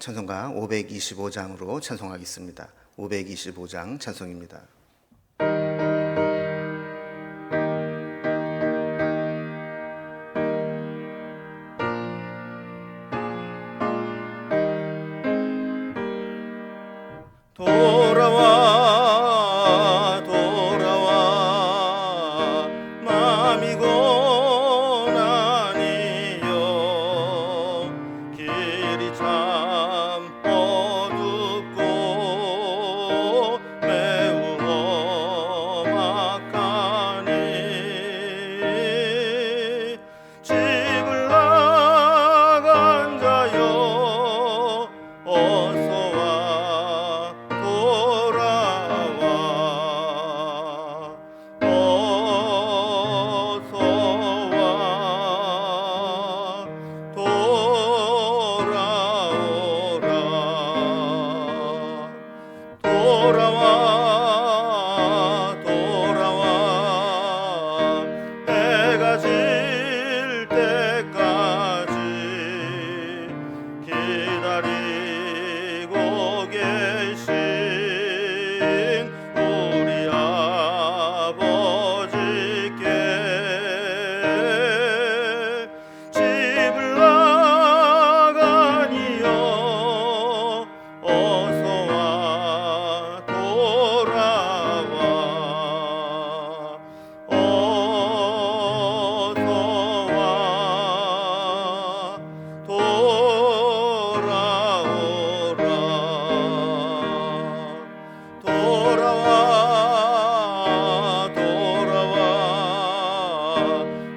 찬송가 525장으로 찬송하겠습니다. 525장 찬송입니다. 돌아와 돌아와 마음이 고난이여 길이 참 어둡고 매우 험악하니 집을 나간 자여 어서와 돌아와 해가 질 때까지 기다리고 계신 우리 아버지께 집을 나가니여 어서와 돌아와 어서와 돌아오라 돌아와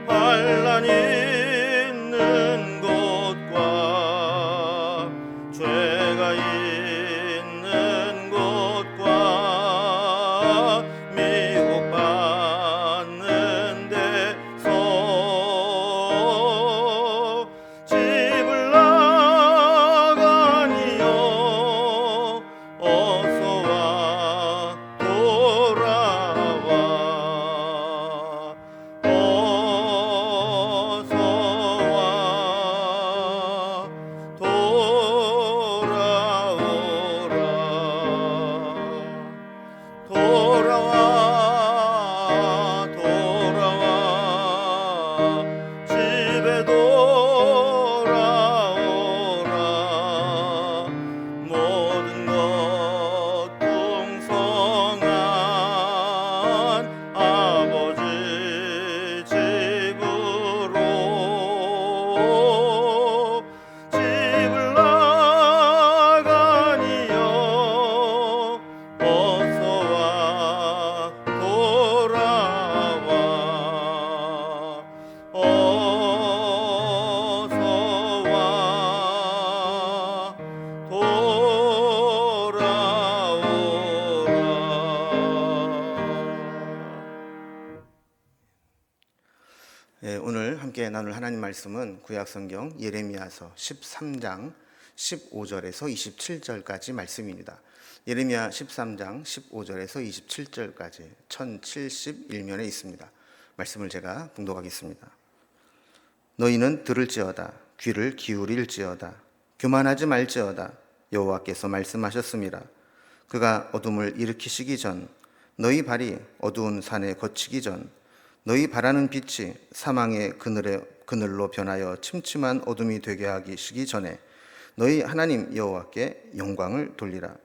환난 있는 곳과 죄가 있는 곳과 미혹받는 데서 집을 나가니여 어서와 돌아와 어서와 돌아와 집에 돌아오라 모든 것 풍성한 아버지 집으로 집을 나가니여 어서와 돌아와 어서와 돌아오라. 오늘 함께 나눌 하나님 말씀은 구약성경 예레미야서 13장 15절에서 27절까지 말씀입니다. 예레미야 13장 15절에서 27절까지 1071면에 있습니다. 말씀을 제가 봉독하겠습니다. 너희는 들을지어다 귀를 기울일지어다 교만하지 말지어다 여호와께서 말씀하셨습니다. 그가 어둠을 일으키시기 전 너희 발이 어두운 산에 거치기 전 너희 바라는 빛이 사망의 그늘로 변하여 침침한 어둠이 되게 하시기 전에 너희 하나님 여호와께 영광을 돌리라.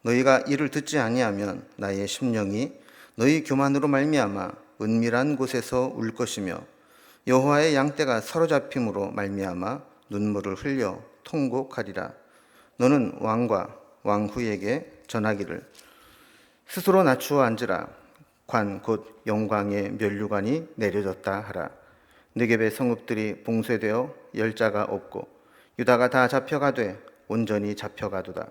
너희가 이를 듣지 아니하면 나의 심령이 너희 교만으로 말미암아 은밀한 곳에서 울 것이며 여호와의 양떼가 사로잡힘으로 말미암아 눈물을 흘려 통곡하리라. 너는 왕과 왕후에게 전하기를 스스로 낮추어 앉으라. 관 곧 영광의 면류관이 내려졌다 하라. 느겝의 성읍들이 봉쇄되어 열자가 없고 유다가 다 잡혀가되 온전히 잡혀가도다.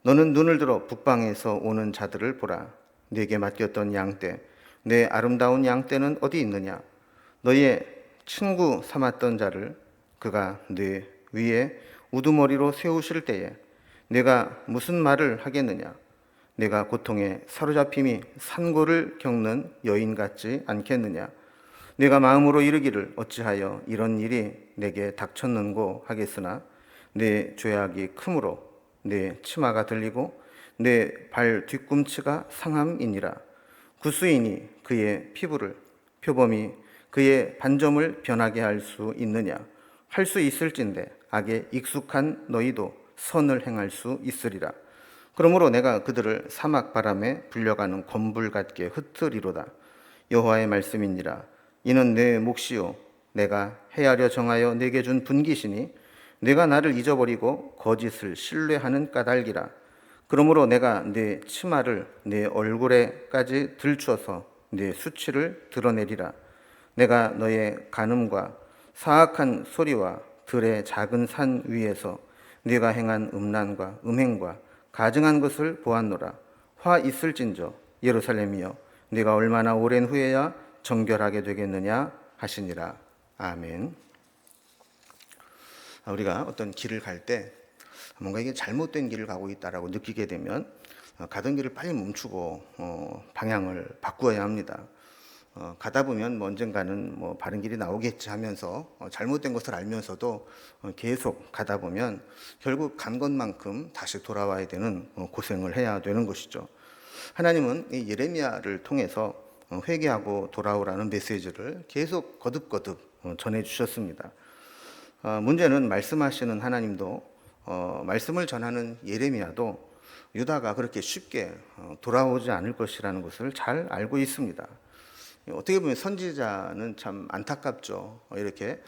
너는 눈을 들어 북방에서 오는 자들을 보라. 네게 맡겼던 양떼 내 아름다운 양떼는 어디 있느냐. 너희의 친구 삼았던 자를 그가 네 위에 우두머리로 세우실 때에 내가 무슨 말을 하겠느냐. 내가 고통에 사로잡힘이 산고를 겪는 여인 같지 않겠느냐. 내가 마음으로 이르기를 어찌하여 이런 일이 내게 닥쳤는고 하겠으나 내 죄악이 크므로 내 치마가 들리고 내 발 뒤꿈치가 상함이니라. 구수인이 그의 피부를 표범이 그의 반점을 변하게 할 수 있느냐? 할 수 있을진데 악에 익숙한 너희도 선을 행할 수 있으리라. 그러므로 내가 그들을 사막 바람에 불려가는 건불 같게 흩으리로다. 여호와의 말씀이니라. 이는 내 몫이요 내가 헤아려 정하여 내게 준 분깃이니 내가 나를 잊어버리고 거짓을 신뢰하는 까닭이라. 그러므로 내가 네 치마를 네 얼굴에까지 들추어서 네 수치를 드러내리라. 내가 너의 간음과 사악한 소리와 들의 작은 산 위에서 네가 행한 음란과 음행과 가증한 것을 보았노라. 화 있을진저 예루살렘이여 네가 얼마나 오랜 후에야 정결하게 되겠느냐 하시니라. 아멘. 우리가 어떤 길을 갈 때 뭔가 이게 잘못된 길을 가고 있다라고 느끼게 되면 가던 길을 빨리 멈추고 방향을 바꾸어야 합니다. 가다 보면 뭐 언젠가는 뭐 바른 길이 나오겠지 하면서 잘못된 것을 알면서도 계속 가다 보면 결국 간 것만큼 다시 돌아와야 되는 고생을 해야 되는 것이죠. 하나님은 이 예레미야를 통해서 회개하고 돌아오라는 메시지를 계속 거듭거듭 전해주셨습니다. 문제는 말씀하시는 하나님도 말씀을 전하는 예레미야도 유다가 그렇게 쉽게 돌아오지 않을 것이라는 것을 잘 알고 있습니다. 어떻게 보면 선지자는 참 안타깝죠. 이렇게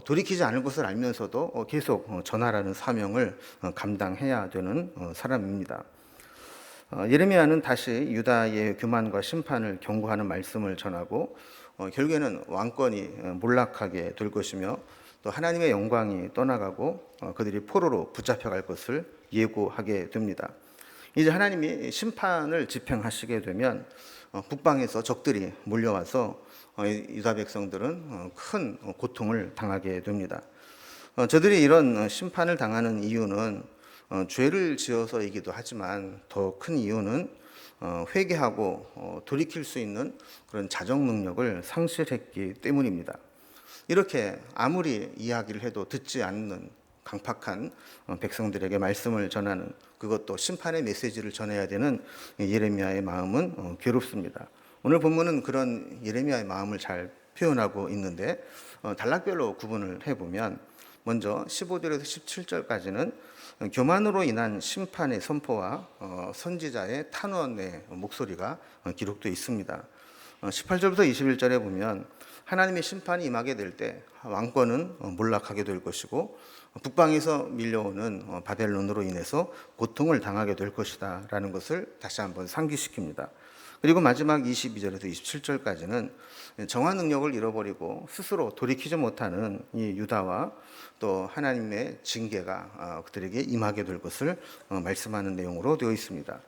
돌이키지 않을 것을 알면서도 계속 전하라는 사명을 감당해야 되는 사람입니다. 예레미야는 다시 유다의 교만과 심판을 경고하는 말씀을 전하고 결국에는 왕권이 몰락하게 될 것이며 또 하나님의 영광이 떠나가고 그들이 포로로 붙잡혀갈 것을 예고하게 됩니다. 이제 하나님이 심판을 집행하시게 되면 북방에서 적들이 몰려와서 유다 백성들은 큰 고통을 당하게 됩니다. 저들이 이런 심판을 당하는 이유는 죄를 지어서이기도 하지만 더 큰 이유는 회개하고 돌이킬 수 있는 그런 자정 능력을 상실했기 때문입니다. 이렇게 아무리 이야기를 해도 듣지 않는 강팍한 백성들에게 말씀을 전하는, 그것도 심판의 메시지를 전해야 되는 예레미야의 마음은 괴롭습니다. 오늘 본문은 그런 예레미야의 마음을 잘 표현하고 있는데 단락별로 구분을 해보면 먼저 15절에서 17절까지는 교만으로 인한 심판의 선포와 선지자의 탄원의 목소리가 기록되어 있습니다. 18절부터 21절에 보면 하나님의 심판이 임하게 될 때 왕권은 몰락하게 될 것이고 북방에서 밀려오는 바벨론으로 인해서 고통을 당하게 될 것이다 라는 것을 다시 한번 상기시킵니다. 그리고 마지막 22절에서 27절까지는 정화 능력을 잃어버리고 스스로 돌이키지 못하는 이 유다와 또 하나님의 징계가 그들에게 임하게 될 것을 말씀하는 내용으로 되어 있습니다.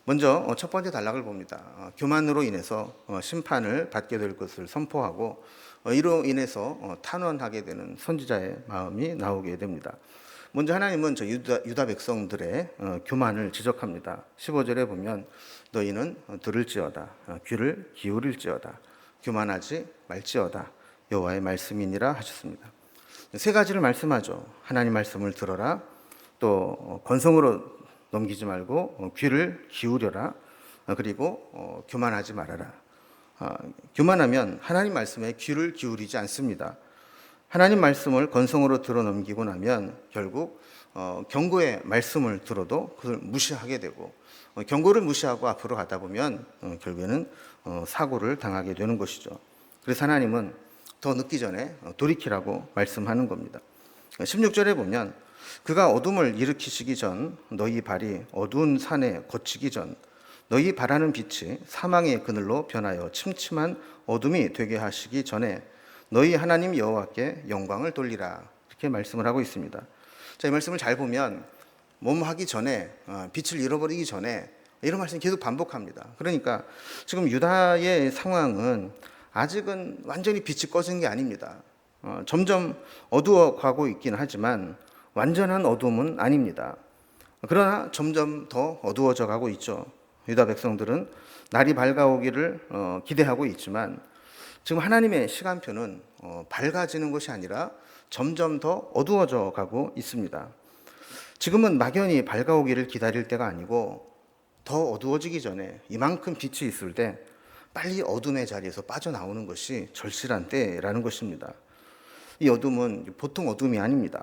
먼저 첫 번째 단락을 봅니다. 교만으로 인해서 심판을 받게 될 것을 선포하고 이로 인해서 탄원하게 되는 선지자의 마음이 나오게 됩니다. 먼저 하나님은 저 유다 백성들의 교만을 지적합니다. 15절에 보면 너희는 들을지어다 귀를 기울일지어다 교만하지 말지어다 여호와의 말씀이니라 하셨습니다. 세 가지를 말씀하죠. 하나님 말씀을 들어라, 또 건성으로 넘기지 말고 귀를 기울여라, 그리고 교만하지 말아라. 교만하면 하나님 말씀에 귀를 기울이지 않습니다. 하나님 말씀을 건성으로 들어 넘기고 나면 결국 경고의 말씀을 들어도 그걸 무시하게 되고 경고를 무시하고 앞으로 가다 보면 결국에는 사고를 당하게 되는 것이죠. 그래서 하나님은 더 늦기 전에 돌이키라고 말씀하는 겁니다. 16절에 보면 그가 어둠을 일으키시기 전 너희 발이 어두운 산에 거치기 전 너희 바라는 빛이 사망의 그늘로 변하여 침침한 어둠이 되게 하시기 전에 너희 하나님 여호와께 영광을 돌리라 이렇게 말씀을 하고 있습니다. 자, 이 말씀을 잘 보면 뭐뭐 하기 전에 빛을 잃어버리기 전에 이런 말씀이 계속 반복합니다. 그러니까 지금 유다의 상황은 아직은 완전히 빛이 꺼진 게 아닙니다. 점점 어두워 가고 있긴 하지만 완전한 어둠은 아닙니다. 그러나 점점 더 어두워져 가고 있죠. 유다 백성들은 날이 밝아오기를 기대하고 있지만 지금 하나님의 시간표는 밝아지는 것이 아니라 점점 더 어두워져 가고 있습니다. 지금은 막연히 밝아오기를 기다릴 때가 아니고 더 어두워지기 전에 이만큼 빛이 있을 때 빨리 어둠의 자리에서 빠져나오는 것이 절실한 때라는 것입니다. 이 어둠은 보통 어둠이 아닙니다.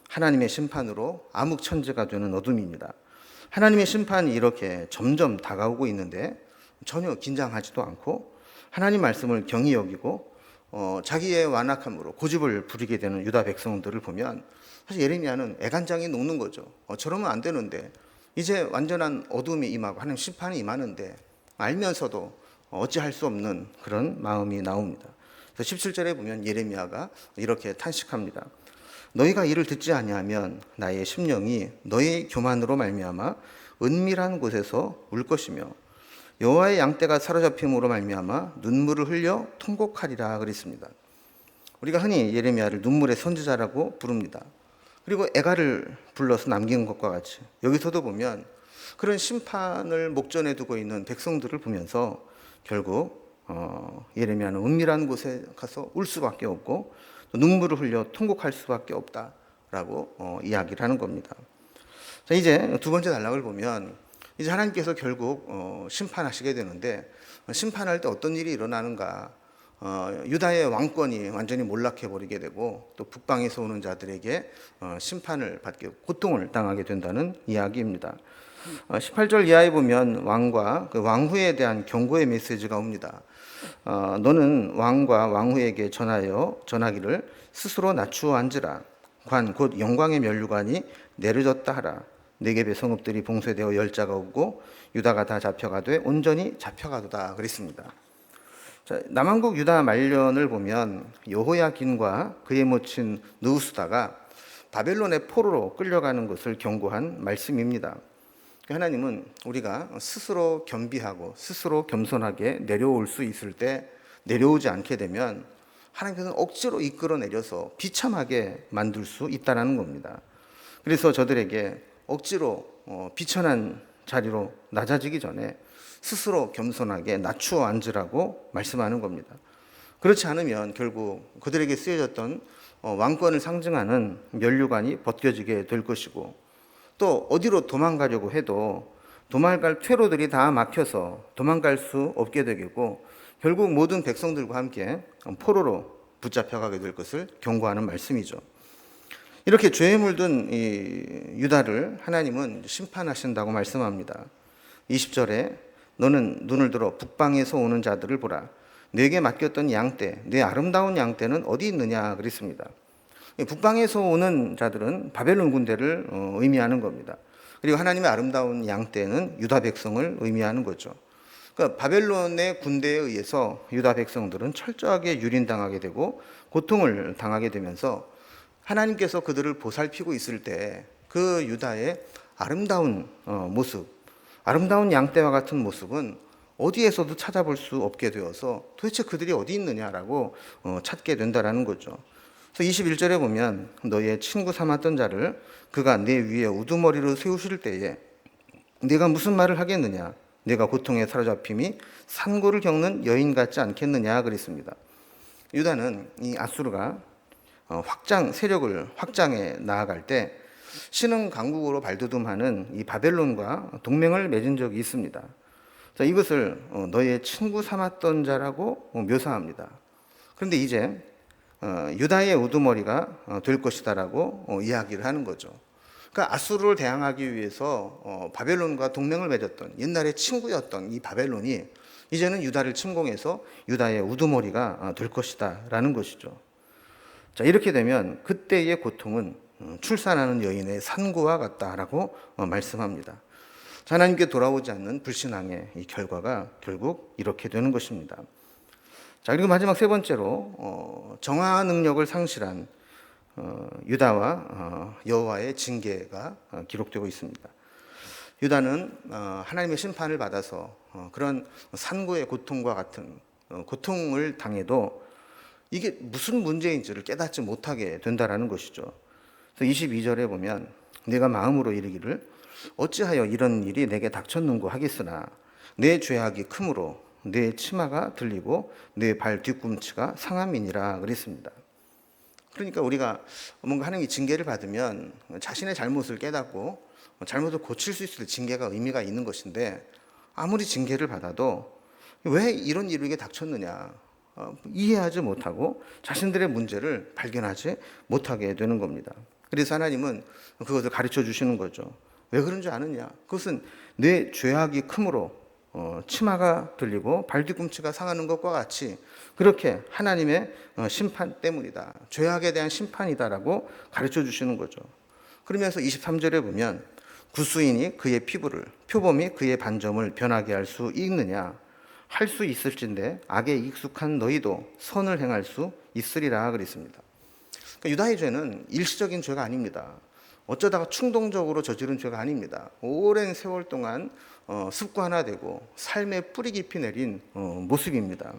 하나님의 심판으로 암흑천지가 되는 어둠입니다. 하나님의 심판이 이렇게 점점 다가오고 있는데 전혀 긴장하지도 않고 하나님 말씀을 경히 여기고 자기의 완악함으로 고집을 부리게 되는 유다 백성들을 보면 사실 예레미야는 애간장이 녹는 거죠. 저러면 안 되는데 이제 완전한 어둠이 임하고 하나님 심판이 임하는데 알면서도 어찌할 수 없는 그런 마음이 나옵니다. 그래서 17절에 보면 예레미야가 이렇게 탄식합니다. 너희가 이를 듣지 아니하면 나의 심령이 너희 교만으로 말미암아 은밀한 곳에서 울 것이며 여호와의 양떼가 사로잡힘으로 말미암아 눈물을 흘려 통곡하리라 그랬습니다. 우리가 흔히 예레미야를 눈물의 선지자라고 부릅니다. 그리고 애가를 불러서 남긴 것과 같이 여기서도 보면 그런 심판을 목전에 두고 있는 백성들을 보면서 결국 예레미야는 은밀한 곳에 가서 울 수밖에 없고 눈물을 흘려 통곡할 수밖에 없다라고 이야기를 하는 겁니다. 자, 이제 두 번째 단락을 보면 이제 하나님께서 결국 심판하시게 되는데 심판할 때 어떤 일이 일어나는가? 유다의 왕권이 완전히 몰락해 버리게 되고 또 북방에서 오는 자들에게 심판을 받게 고통을 당하게 된다는 이야기입니다. 18절 이하에 보면 왕과 그 왕후에 대한 경고의 메시지가 옵니다. 너는 왕과 왕후에게 전하기를 스스로 낮추어 앉으라. 관 곧 영광의 면류관이 내려졌다 하라. 네겝의 성읍들이 봉쇄되어 열자가 오고 유다가 다 잡혀가되 온전히 잡혀가도다 그랬습니다. 자, 남왕국 유다 말년을 보면 여호야긴과 그의 모친 느우스다가 바벨론의 포로로 끌려가는 것을 경고한 말씀입니다. 하나님은 우리가 스스로 겸비하고 스스로 겸손하게 내려올 수 있을 때 내려오지 않게 되면 하나님께서는 억지로 이끌어내려서 비참하게 만들 수 있다는 겁니다. 그래서 저들에게 억지로 비천한 자리로 낮아지기 전에 스스로 겸손하게 낮추어 앉으라고 말씀하는 겁니다. 그렇지 않으면 결국 그들에게 쓰여졌던 왕권을 상징하는 면류관이 벗겨지게 될 것이고 또 어디로 도망가려고 해도 도망갈 퇴로들이 다 막혀서 도망갈 수 없게 되겠고 결국 모든 백성들과 함께 포로로 붙잡혀가게 될 것을 경고하는 말씀이죠. 이렇게 죄에 물든 이 유다를 하나님은 심판하신다고 말씀합니다. 20절에 너는 눈을 들어 북방에서 오는 자들을 보라. 내게 맡겼던 양떼, 내 아름다운 양떼는 어디 있느냐 그랬습니다. 북방에서 오는 자들은 바벨론 군대를 의미하는 겁니다. 그리고 하나님의 아름다운 양떼는 유다 백성을 의미하는 거죠. 그러니까 바벨론의 군대에 의해서 유다 백성들은 철저하게 유린당하게 되고 고통을 당하게 되면서 하나님께서 그들을 보살피고 있을 때 그 유다의 아름다운 모습, 아름다운 양떼와 같은 모습은 어디에서도 찾아볼 수 없게 되어서 도대체 그들이 어디 있느냐라고 찾게 된다는 거죠. 그래서 21절에 보면 너의 친구 삼았던 자를 그가 내 위에 우두머리로 세우실 때에 네가 무슨 말을 하겠느냐? 내가 고통에 사로잡힘이 산고를 겪는 여인 같지 않겠느냐 그랬습니다. 유다는 이 아수르가 세력을 확장해 나아갈 때 신흥 강국으로 발돋움하는 이 바벨론과 동맹을 맺은 적이 있습니다. 자, 이것을 너의 친구 삼았던 자라고 묘사합니다. 그런데 이제 유다의 우두머리가 될 것이다라고 이야기를 하는 거죠. 그러니까 아수르를 대항하기 위해서 바벨론과 동맹을 맺었던 옛날에 친구였던 이 바벨론이 이제는 유다를 침공해서 유다의 우두머리가 될 것이다라는 것이죠. 자, 이렇게 되면 그때의 고통은 출산하는 여인의 산고와 같다라고 말씀합니다. 하나님께 돌아오지 않는 불신앙의 이 결과가 결국 이렇게 되는 것입니다. 자, 그리고 마지막 세 번째로 정화 능력을 상실한 유다와 여호와의 징계가 기록되고 있습니다. 유다는 하나님의 심판을 받아서 그런 산고의 고통과 같은 고통을 당해도 이게 무슨 문제인지를 깨닫지 못하게 된다라는 것이죠. 그래서 22절에 보면 내가 마음으로 이르기를 어찌하여 이런 일이 내게 닥쳤는고 하겠으나 내 죄악이 크므로 내 치마가 들리고 내 발 뒤꿈치가 상함이니라 그랬습니다. 그러니까 우리가 뭔가 하나님이 징계를 받으면 자신의 잘못을 깨닫고 잘못을 고칠 수 있을 때 징계가 의미가 있는 것인데, 아무리 징계를 받아도 왜 이런 일이 닥쳤느냐 이해하지 못하고 자신들의 문제를 발견하지 못하게 되는 겁니다. 그래서 하나님은 그것을 가르쳐 주시는 거죠. 왜 그런 줄 아느냐? 그것은 내 죄악이 크므로 치마가 들리고 발뒤꿈치가 상하는 것과 같이 그렇게 하나님의 심판 때문이다. 죄악에 대한 심판이다라고 가르쳐 주시는 거죠. 그러면서 23절에 보면 구수인이 그의 피부를, 표범이 그의 반점을 변하게 할 수 있느냐? 할 수 있을진데 악에 익숙한 너희도 선을 행할 수 있으리라 그랬습니다. 그러니까 유다의 죄는 일시적인 죄가 아닙니다. 어쩌다가 충동적으로 저지른 죄가 아닙니다. 오랜 세월 동안 습관화되고 삶의 뿌리 깊이 내린 모습입니다.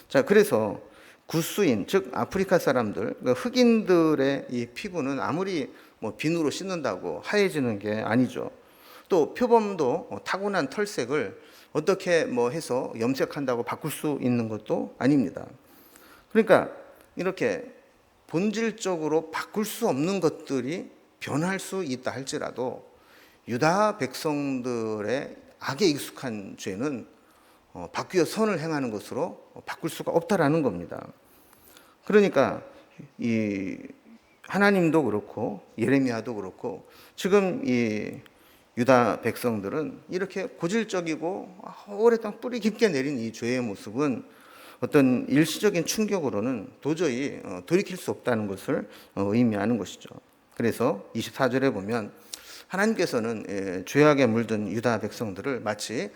자, 그래서 구스인, 즉 아프리카 사람들, 그러니까 흑인들의 이 피부는 아무리 비누로 씻는다고 하얘지는 게 아니죠. 또 표범도 타고난 털색을 어떻게 해서 염색한다고 바꿀 수 있는 것도 아닙니다. 그러니까 이렇게 본질적으로 바꿀 수 없는 것들이 변할 수 있다 할지라도 유다 백성들의 악에 익숙한 죄는 바뀌어 선을 행하는 것으로 바꿀 수가 없다라는 겁니다. 그러니까 이 하나님도 그렇고 예레미야도 그렇고 지금 이 유다 백성들은 이렇게 고질적이고 오랫동안 뿌리 깊게 내린 이 죄의 모습은 어떤 일시적인 충격으로는 도저히 돌이킬 수 없다는 것을 의미하는 것이죠. 그래서 24절에 보면 하나님께서는 죄악에 물든 유다 백성들을 마치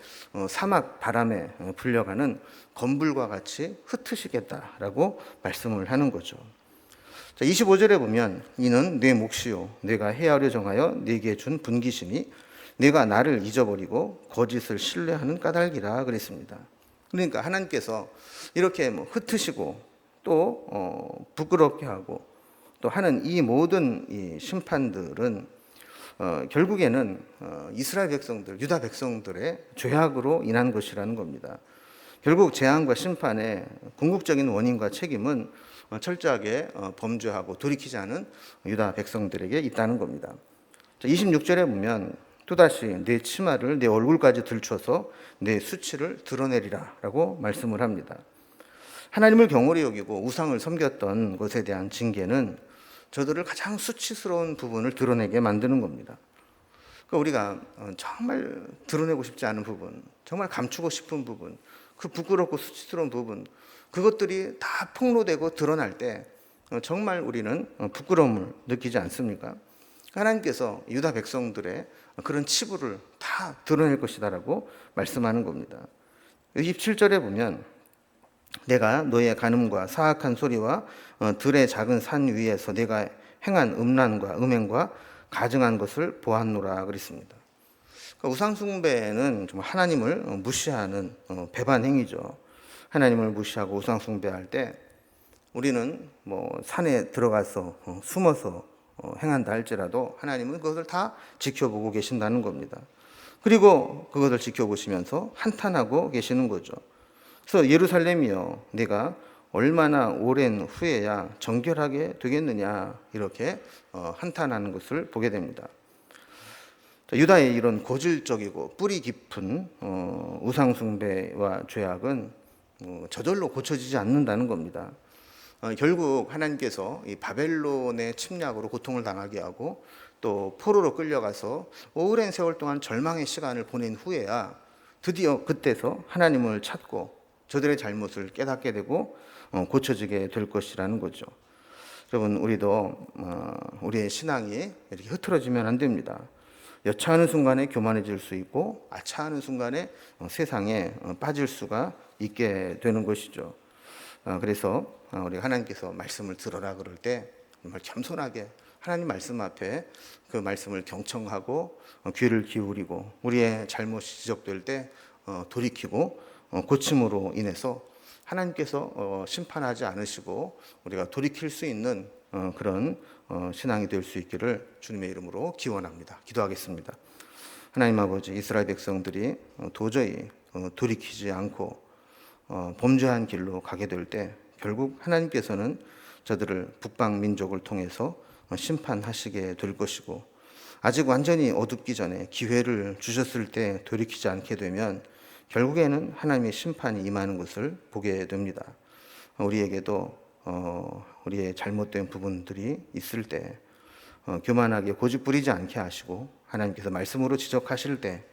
사막 바람에 불려가는 건불과 같이 흩으시겠다라고 말씀을 하는 거죠. 25절에 보면 이는 내 몫이요 내가 헤아려 정하여 네게 준 분기심이 내가 나를 잊어버리고 거짓을 신뢰하는 까닭이라 그랬습니다. 그러니까 하나님께서 이렇게 흩으시고 또 부끄럽게 하고 또 하는 이 모든 이 심판들은 결국에는 이스라엘 백성들, 유다 백성들의 죄악으로 인한 것이라는 겁니다. 결국 재앙과 심판의 궁극적인 원인과 책임은 철저하게 범죄하고 돌이키지 않은 유다 백성들에게 있다는 겁니다. 26절에 보면 또다시 내 치마를 내 얼굴까지 들춰서 내 수치를 드러내리라 라고 말씀을 합니다. 하나님을 경홀히 여기고 우상을 섬겼던 것에 대한 징계는 저들을 가장 수치스러운 부분을 드러내게 만드는 겁니다. 그러니까 우리가 정말 드러내고 싶지 않은 부분, 정말 감추고 싶은 부분, 그 부끄럽고 수치스러운 부분, 그것들이 다 폭로되고 드러날 때 정말 우리는 부끄러움을 느끼지 않습니까? 하나님께서 유다 백성들의 그런 치부를 다 드러낼 것이다라고 말씀하는 겁니다. 27절에 보면 내가 너의 간음과 사악한 소리와 들의 작은 산 위에서 내가 행한 음란과 음행과 가증한 것을 보았노라 그랬습니다. 그러니까 우상 숭배는 정말 하나님을 무시하는 배반 행위죠. 하나님을 무시하고 우상 숭배할 때 우리는 산에 들어가서 숨어서 행한다 할지라도 하나님은 그것을 다 지켜보고 계신다는 겁니다. 그리고 그것을 지켜보시면서 한탄하고 계시는 거죠. 그래서 예루살렘이여 네가 얼마나 오랜 후에야 정결하게 되겠느냐 이렇게 한탄하는 것을 보게 됩니다. 유다의 이런 고질적이고 뿌리 깊은 우상 숭배와 죄악은 저절로 고쳐지지 않는다는 겁니다. 결국 하나님께서 이 바벨론의 침략으로 고통을 당하게 하고 또 포로로 끌려가서 오랜 세월 동안 절망의 시간을 보낸 후에야 드디어 그때서 하나님을 찾고 저들의 잘못을 깨닫게 되고 고쳐지게 될 것이라는 거죠. 여러분, 우리도 우리의 신앙이 이렇게 흐트러지면 안 됩니다. 여차하는 순간에 교만해질 수 있고 아차하는 순간에 세상에 빠질 수가 있게 되는 것이죠. 그래서 우리 하나님께서 말씀을 들어라 그럴 때 정말 겸손하게 하나님 말씀 앞에 그 말씀을 경청하고 귀를 기울이고 우리의 잘못이 지적될 때 돌이키고 고침으로 인해서 하나님께서 심판하지 않으시고 우리가 돌이킬 수 있는 그런 신앙이 될 수 있기를 주님의 이름으로 기원합니다. 기도하겠습니다. 하나님 아버지, 이스라엘 백성들이 도저히 돌이키지 않고 범죄한 길로 가게 될 때 결국 하나님께서는 저들을 북방 민족을 통해서 심판하시게 될 것이고, 아직 완전히 어둡기 전에 기회를 주셨을 때 돌이키지 않게 되면 결국에는 하나님의 심판이 임하는 것을 보게 됩니다. 우리에게도 우리의 잘못된 부분들이 있을 때 교만하게 고집 부리지 않게 하시고, 하나님께서 말씀으로 지적하실 때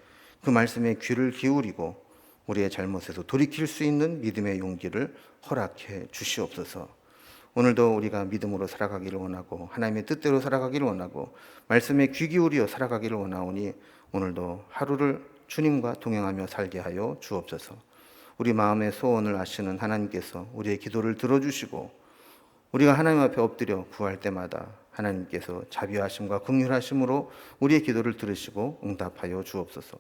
그 말씀에 귀를 기울이고 우리의 잘못에서 돌이킬 수 있는 믿음의 용기를 허락해 주시옵소서. 오늘도 우리가 믿음으로 살아가기를 원하고 하나님의 뜻대로 살아가기를 원하고 말씀에 귀 기울여 살아가기를 원하오니 오늘도 하루를 주님과 동행하며 살게 하여 주옵소서. 우리 마음의 소원을 아시는 하나님께서 우리의 기도를 들어주시고, 우리가 하나님 앞에 엎드려 구할 때마다 하나님께서 자비하심과 긍휼하심으로 우리의 기도를 들으시고 응답하여 주옵소서.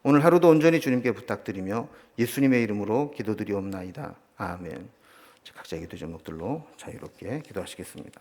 오늘 하루도 온전히 주님께 부탁드리며 예수님의 이름으로 기도드리옵나이다. 아멘. 각자의 기도 제목들로 자유롭게 기도하시겠습니다.